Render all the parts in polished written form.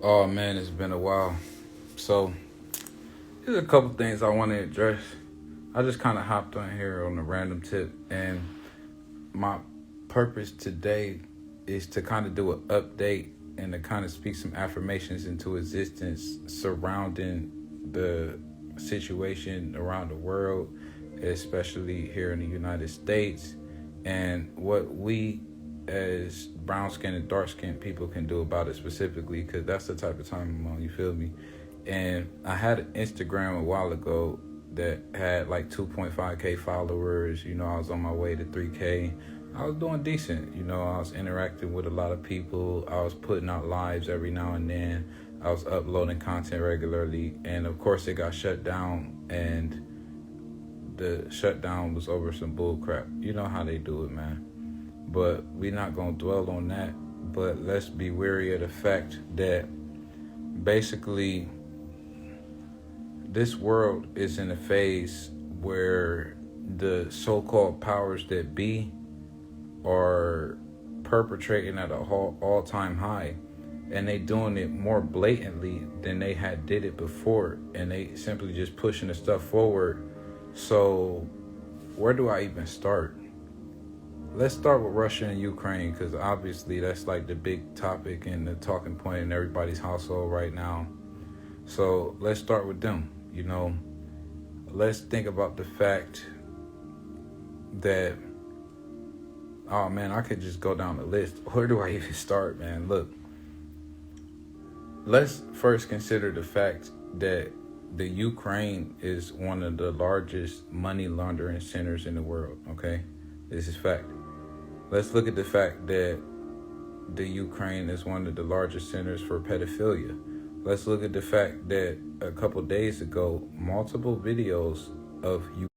Oh man, it's been a while. So there's a couple things I want to address. I just kind of hopped on here on a random tip, and my purpose today is to kind of do an update and to kind of speak some affirmations into existence surrounding the situation around the world, especially here in the United States, and what we as brown skinned and dark skinned people can do about it specifically, because that's the type of time I'm on, you feel me? And I had an Instagram a while ago that had like 2.5K followers. I was on my way to 3K. I was doing decent. I was interacting with a lot of people. I was putting out lives every now and then. I was uploading content regularly. And of course, it got shut down. And the shutdown was over some bull crap. You know how they do it, man. But we're not going to dwell on that. But let's be wary of the fact that basically this world is in a phase where the so-called powers that be are perpetrating at a all-time high, and they doing it more blatantly than they had did it before, and they simply just pushing the stuff forward. So where do I even start? Let's start with Russia and Ukraine, because obviously that's like the big topic and the talking point in everybody's household right now. So let's start with them. Let's think about the fact that, oh man, I could just go down the list. Where do I even start, man? Look, let's first consider the fact that the Ukraine is one of the largest money laundering centers in the world, okay? This is fact. Let's look at the fact that the Ukraine is one of the largest centers for pedophilia. Let's look at the fact that a couple days ago, multiple videos of you.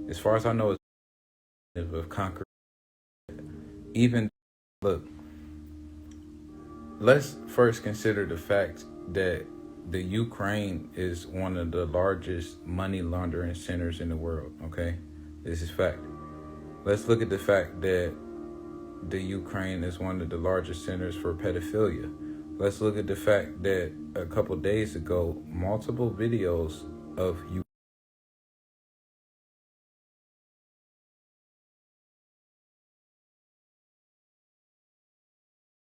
As far as I know, it's of conquer. Even look, let's first consider the fact that the Ukraine is one of the largest money laundering centers in the world. Okay, this is fact. Let's look at the fact that the Ukraine is one of the largest centers for pedophilia. Let's look at the fact that a couple days ago, multiple videos of you.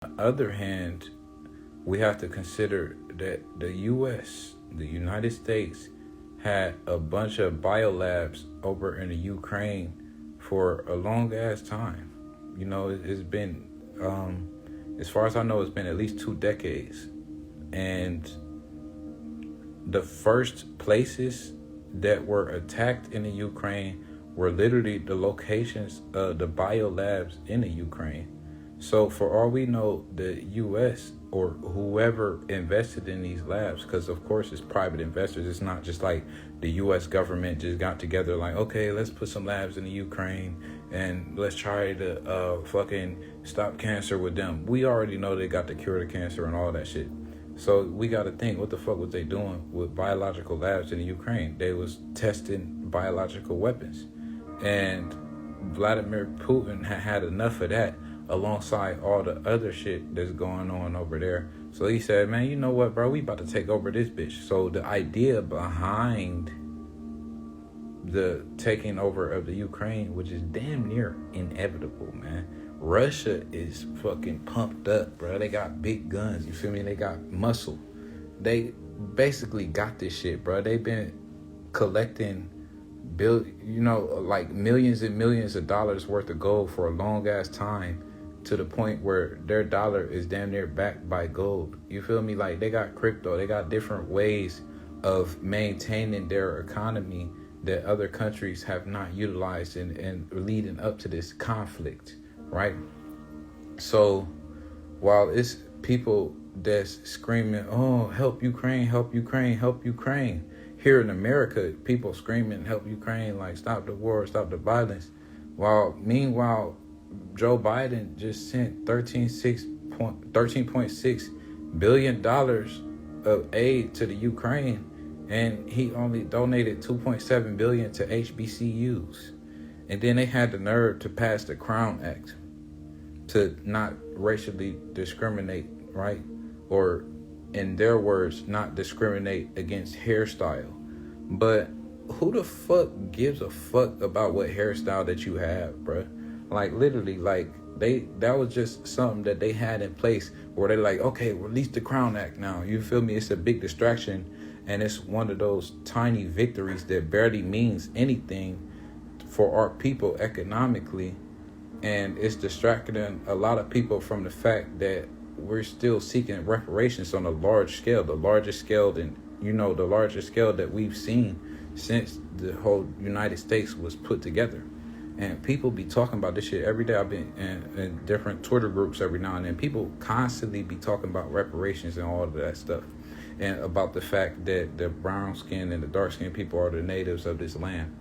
On the other hand, we have to consider that the U.S., the United States, had a bunch of biolabs over in the Ukraine for a long ass time. It's been, as far as I know, it's been at least 2 decades. And the first places that were attacked in the Ukraine were literally the locations of the biolabs in the Ukraine. So for all we know, the U.S. or whoever invested in these labs, because of course it's private investors, it's not just like the U.S. government just got together like, okay, let's put some labs in the Ukraine and let's try to fucking stop cancer with them. We already know they got the cure to cancer and all that shit. So we got to think, what the fuck was they doing with biological labs in the Ukraine? They was testing biological weapons. And Vladimir Putin had enough of that alongside all the other shit that's going on over there. So he said, man, you know what, bro? We about to take over this bitch. So the idea behind the taking over of the Ukraine, which is damn near inevitable, man. Russia is fucking pumped up, bro. They got big guns, you feel me? They got muscle. They basically got this shit, bro. They've been collecting like millions and millions of dollars worth of gold for a long ass time, to the point where their dollar is damn near backed by gold. You feel me? Like, they got crypto. They got different ways of maintaining their economy that other countries have not utilized and leading up to this conflict, right? So while it's people that's screaming, oh, help Ukraine, help Ukraine, help Ukraine, here in America, people screaming, help Ukraine, like, stop the war, stop the violence. Meanwhile, Joe Biden just sent $13.6 billion of aid to the Ukraine, and he only donated $2.7 billion to HBCUs. And then they had the nerve to pass the Crown Act to not racially discriminate, right? Or, in their words, not discriminate against hairstyle. But who the fuck gives a fuck about what hairstyle that you have, bruh? Like, literally, like, that was just something that they had in place where they're like, okay, release the Crown Act now. You feel me? It's a big distraction, and it's one of those tiny victories that barely means anything for our people economically. And it's distracting a lot of people from the fact that we're still seeking reparations on a large scale, the largest scale the largest scale that we've seen since the whole United States was put together. And people be talking about this shit every day. I've been in different Twitter groups every now and then. People constantly be talking about reparations and all of that stuff, and about the fact that the brown skin and the dark skinned people are the natives of this land.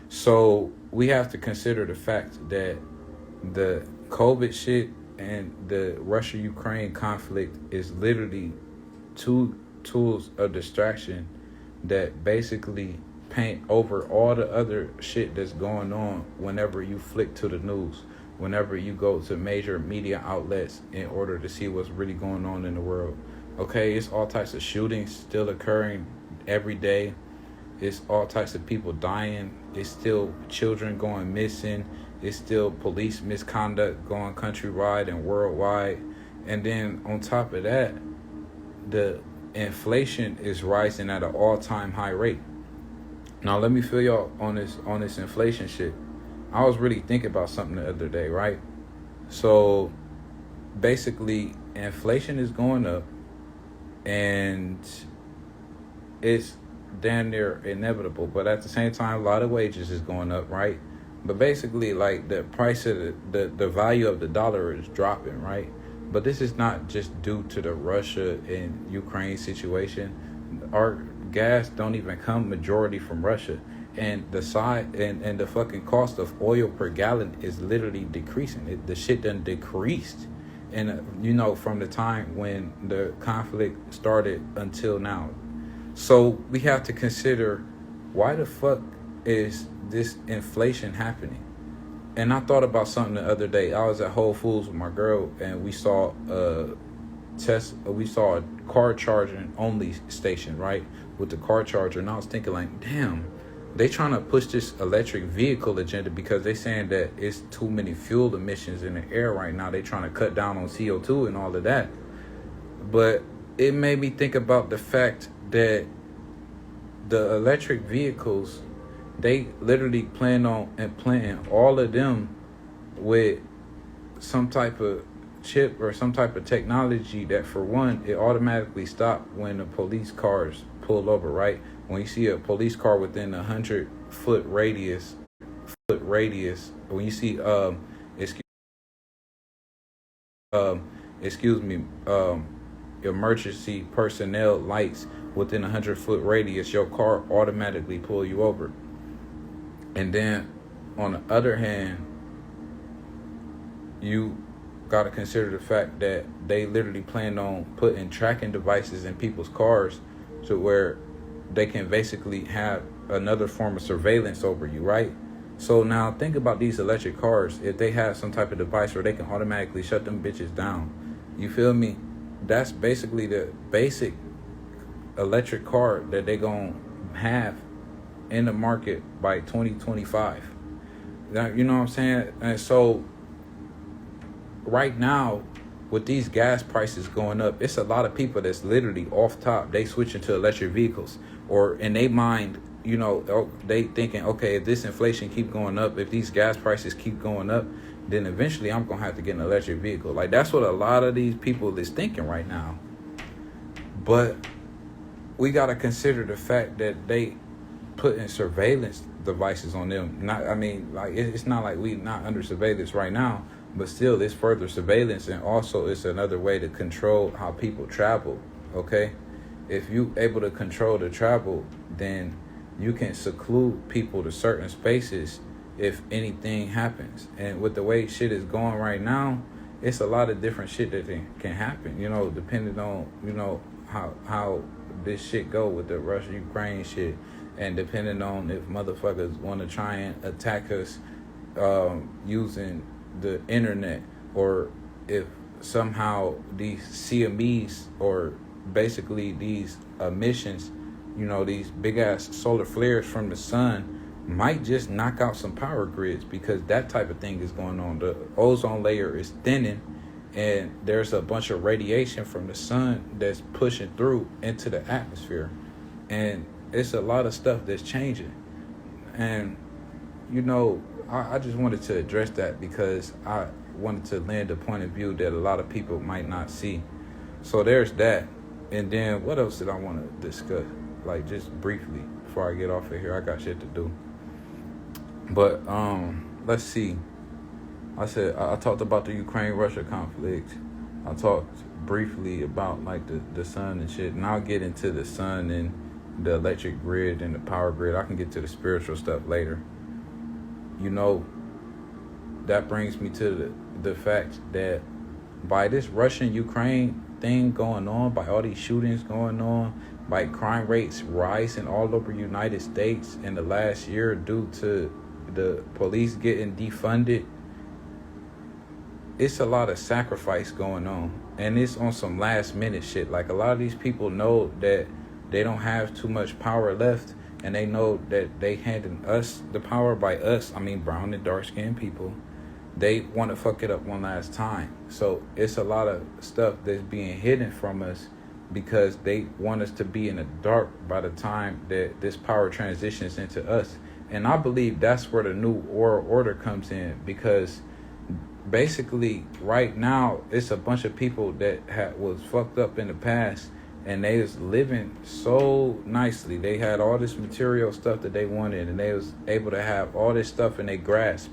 So we have to consider the fact that the COVID shit and the Russia-Ukraine conflict is literally two tools of distraction that basically paint over all the other shit that's going on whenever you flick to the news, whenever you go to major media outlets in order to see what's really going on in the world. Okay, it's all types of shootings still occurring every day. It's all types of people dying. It's still children going missing. It's still police misconduct going countrywide and worldwide. And then on top of that, the inflation is rising at an all-time high rate. Now, let me fill y'all on this inflation shit. I was really thinking about something the other day, right? So basically, inflation is going up, and it's damn near inevitable. But at the same time, a lot of wages is going up, right? But basically, like, the price of the value of the dollar is dropping, right? But this is not just due to the Russia and Ukraine situation. Our gas don't even come majority from Russia, and the fucking cost of oil per gallon is literally decreasing. The shit done decreased, and from the time when the conflict started until now. So we have to consider, why the fuck is this inflation happening? And I thought about something the other day. I was at Whole Foods with my girl, and we saw a car charging only station, right, with the car charger. And I was thinking, like, damn, they trying to push this electric vehicle agenda because they saying that it's too many fuel emissions in the air right now. They trying to cut down on CO2 and all of that. But it made me think about the fact that the electric vehicles, they literally plan on implanting all of them with some type of chip or some type of technology that, for one, it automatically stop when the police cars pull over, right? When you see a police car within 100 foot radius, when you see excuse, um excuse me emergency personnel lights within 100 foot radius, your car automatically pull you over. And then on the other hand, you got to consider the fact that they literally plan on putting tracking devices in people's cars to where they can basically have another form of surveillance over you, right? So now think about these electric cars. If they have some type of device where they can automatically shut them bitches down, you feel me? That's basically the basic electric car that they gonna have in the market by 2025. Now, you know what I'm saying? And so right now, with these gas prices going up, it's a lot of people that's literally off top. They switching to electric vehicles, or in their mind, they thinking, okay, if this inflation keep going up, if these gas prices keep going up, then eventually I'm gonna have to get an electric vehicle. Like, that's what a lot of these people is thinking right now. But we gotta consider the fact that they putting surveillance devices on them. It's not like we not under surveillance right now, but still it's further surveillance, and also it's another way to control how people travel. Okay, if you able to control the travel, then you can seclude people to certain spaces if anything happens. And with the way shit is going right now, it's a lot of different shit that can happen, depending on how this shit go with the Russia-Ukraine shit, and depending on if motherfuckers want to try and attack us using the internet, or if somehow these CMEs, or basically these emissions, these big ass solar flares from the sun, might just knock out some power grids, because that type of thing is going on. The ozone layer is thinning, and there's a bunch of radiation from the sun that's pushing through into the atmosphere, and it's a lot of stuff that's changing. And I just wanted to address that because I wanted to lend a point of view that a lot of people might not see. So there's that. And then what else did I want to discuss? Like, just briefly before I get off of here. I got shit to do. But let's see. I talked about the Ukraine-Russia conflict. I talked briefly about like the sun and shit. And I'll get into the sun and the electric grid and the power grid. I can get to the spiritual stuff later. That brings me to the fact that by this Russian-Ukraine thing going on, by all these shootings going on, by crime rates rising all over the United States in the last year due to the police getting defunded, it's a lot of sacrifice going on. And it's on some last minute shit. Like, a lot of these people know that they don't have too much power left, and they know that they handing us the power. By us, I mean brown and dark skinned people. They want to fuck it up one last time. So it's a lot of stuff that's being hidden from us because they want us to be in the dark by the time that this power transitions into us. And I believe that's where the new world order comes in, because basically right now it's a bunch of people that was fucked up in the past, and they was living so nicely. They had all this material stuff that they wanted, and they was able to have all this stuff in their grasp,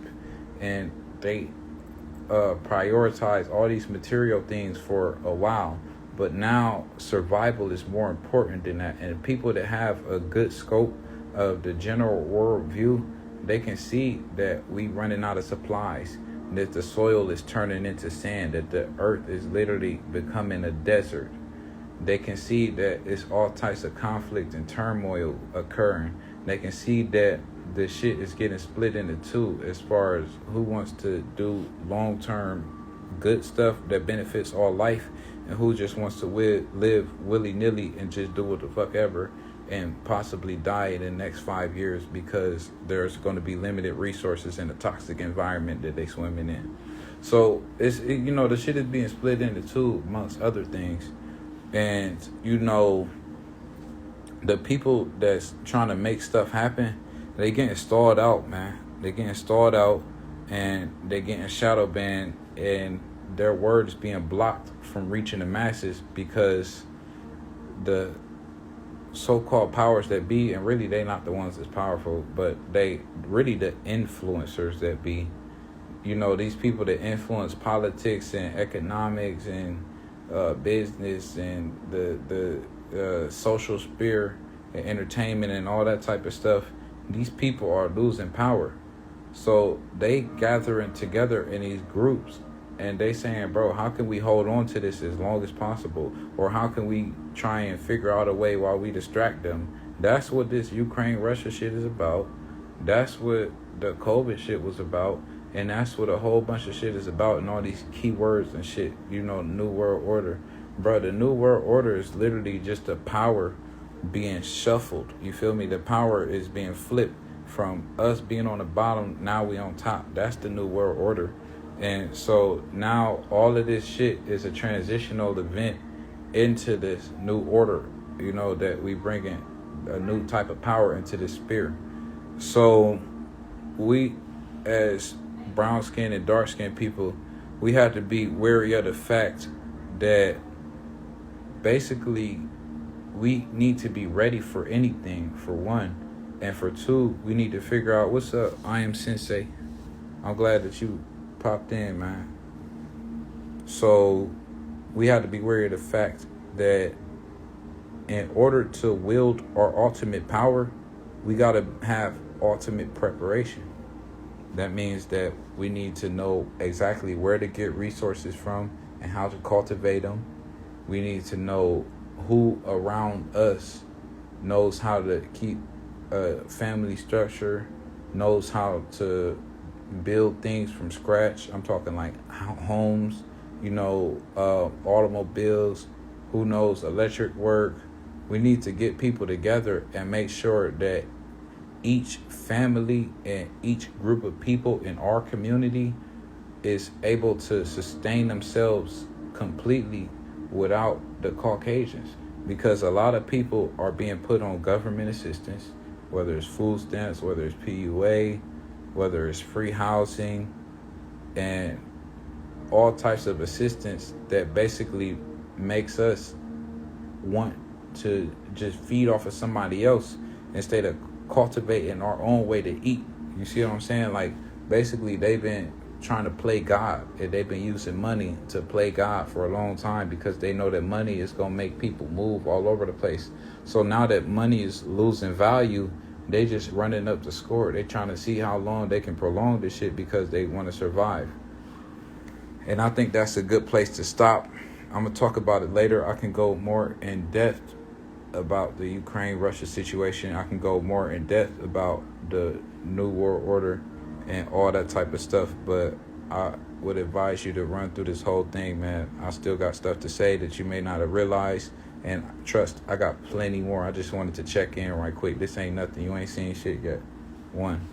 and they prioritize all these material things for a while. But now survival is more important than that. And people that have a good scope of the general world view, they can see that we running out of supplies, that the soil is turning into sand, that the earth is literally becoming a desert. They can see that it's all types of conflict and turmoil occurring. They can see that the shit is getting split into two as far as who wants to do long-term good stuff that benefits all life, and who just wants to live willy-nilly and just do what the fuck ever and possibly die in the next 5 years because there's going to be limited resources in a toxic environment that they swimming in. So the shit is being split into two amongst other things. And the people that's trying to make stuff happen, they getting stalled out, man. They getting stalled out, and they getting shadow banned, and their word is being blocked from reaching the masses because the so-called powers that be, and really they not the ones that's powerful, but they really the influencers that be, these people that influence politics and economics and business and the social sphere and entertainment and all that type of stuff. These people are losing power, so they gathering together in these groups, and they saying, bro, how can we hold on to this as long as possible, or how can we try and figure out a way while we distract them? That's what this Ukraine-Russia shit is about. That's what the COVID shit was about. And that's what a whole bunch of shit is about, and all these keywords and shit, New World Order. Bro, the New World Order is literally just the power being shuffled. You feel me? The power is being flipped from us being on the bottom, now we on top. That's the New World Order. And so now all of this shit is a transitional event into this new order, that we bring in a new type of power into this sphere. So we, as brown skinned and dark skinned people, we have to be wary of the fact that basically we need to be ready for anything, for one. And for two, we need to figure out, what's up, I am Sensei. I'm glad that you popped in, man. So we have to be wary of the fact that in order to wield our ultimate power, we got to have ultimate preparation. That means that we need to know exactly where to get resources from and how to cultivate them. We need to know who around us knows how to keep a family structure, knows how to build things from scratch. I'm talking like homes, automobiles, who knows electric work. We need to get people together and make sure that each family and each group of people in our community is able to sustain themselves completely without the Caucasians, because a lot of people are being put on government assistance, whether it's food stamps, whether it's PUA, whether it's free housing, and all types of assistance that basically makes us want to just feed off of somebody else instead of cultivating our own way to eat. You see what I'm saying? Like, basically they've been trying to play God, and they've been using money to play God for a long time because they know that money is going to make people move all over the place. So now that money is losing value, they just running up the score. They trying to see how long they can prolong this shit because they want to survive. And I think that's a good place to stop. I'm going to talk about it later. I can go more in depth about the Ukraine-Russia situation. I can go more in depth about the New World Order and all that type of stuff, but I would advise you to run through this whole thing, man. I still got stuff to say that you may not have realized, and trust, I got plenty more. I just wanted to check in right quick. This ain't nothing. You ain't seen shit yet. 1.